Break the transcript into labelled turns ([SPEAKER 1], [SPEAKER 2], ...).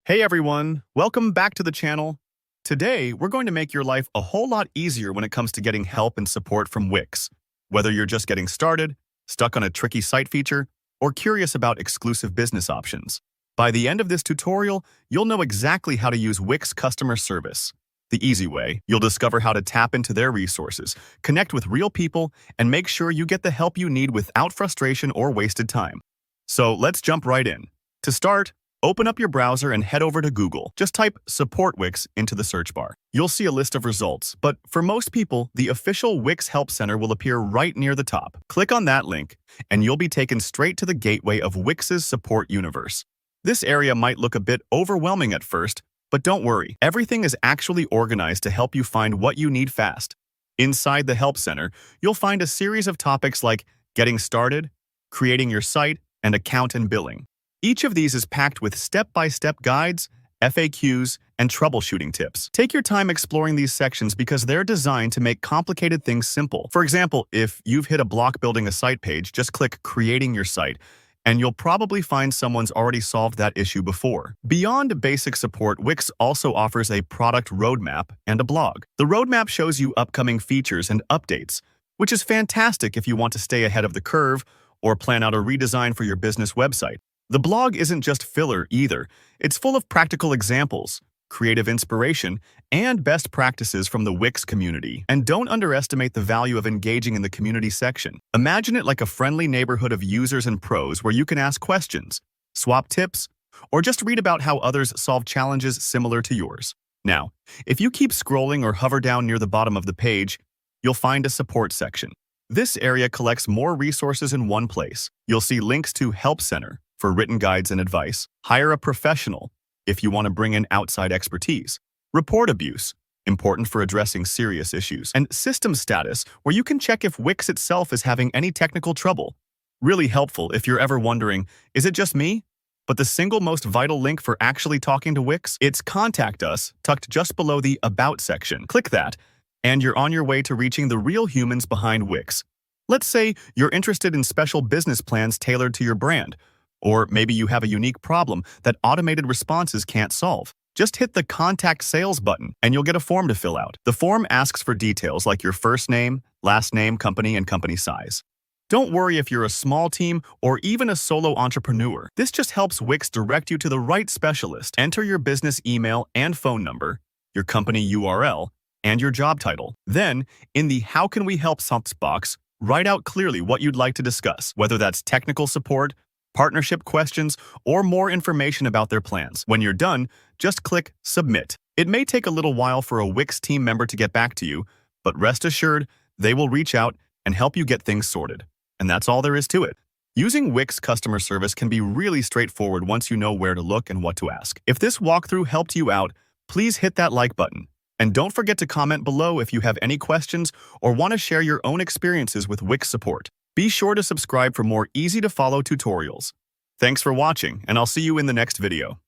[SPEAKER 1] Hey everyone, welcome back to the channel. Today, we're going to make your life a whole lot easier when it comes to getting help and support from Wix. Whether you're just getting started, stuck on a tricky site feature, or curious about exclusive business options. By the end of this tutorial, you'll know exactly how to use Wix customer service. The easy way, you'll discover how to tap into their resources, connect with real people, and make sure you get the help you need without frustration or wasted time. So let's jump right in. To start, open up your browser and head over to Google. Just type Support Wix into the search bar. You'll see a list of results, but for most people, the official Wix Help Center will appear right near the top. Click on that link, and you'll be taken straight to the gateway of Wix's support universe. This area might look a bit overwhelming at first, but don't worry, everything is actually organized to help you find what you need fast. Inside the Help Center, you'll find a series of topics like getting started, creating your site, and account and billing. Each of these is packed with step-by-step guides, FAQs, and troubleshooting tips. Take your time exploring these sections because they're designed to make complicated things simple. For example, if you've hit a block building a site page, just click Creating Your Site, and you'll probably find someone's already solved that issue before. Beyond basic support, Wix also offers a product roadmap and a blog. The roadmap shows you upcoming features and updates, which is fantastic if you want to stay ahead of the curve or plan out a redesign for your business website. The blog isn't just filler either. It's full of practical examples, creative inspiration, and best practices from the Wix community. And don't underestimate the value of engaging in the community section. Imagine it like a friendly neighborhood of users and pros where you can ask questions, swap tips, or just read about how others solve challenges similar to yours. Now, if you keep scrolling or hover down near the bottom of the page, you'll find a support section. This area collects more resources in one place. You'll see links to Help Center for written guides and advice, hire a professional if you want to bring in outside expertise, report abuse, important for addressing serious issues, and system status, where you can check if Wix itself is having any technical trouble. Really helpful if you're ever wondering, is it just me? But the single most vital link for actually talking to Wix, it's Contact Us, tucked just below the About section. Click that, and you're on your way to reaching the real humans behind Wix. Let's say you're interested in special business plans tailored to your brand, or maybe you have a unique problem that automated responses can't solve. Just hit the Contact Sales button, and you'll get a form to fill out. The form asks for details like your first name, last name, company, and company size. Don't worry if you're a small team or even a solo entrepreneur. This just helps Wix direct you to the right specialist. Enter your business email and phone number, your company URL, and your job title. Then, in the How Can We Help box, write out clearly what you'd like to discuss, whether that's technical support, partnership questions, or more information about their plans. When you're done, just click Submit. It may take a little while for a Wix team member to get back to you, but rest assured, they will reach out and help you get things sorted. And that's all there is to it. Using Wix customer service can be really straightforward once you know where to look and what to ask. If this walkthrough helped you out, please hit that like button. And don't forget to comment below if you have any questions or want to share your own experiences with Wix support. Be sure to subscribe for more easy-to-follow tutorials. Thanks for watching, and I'll see you in the next video.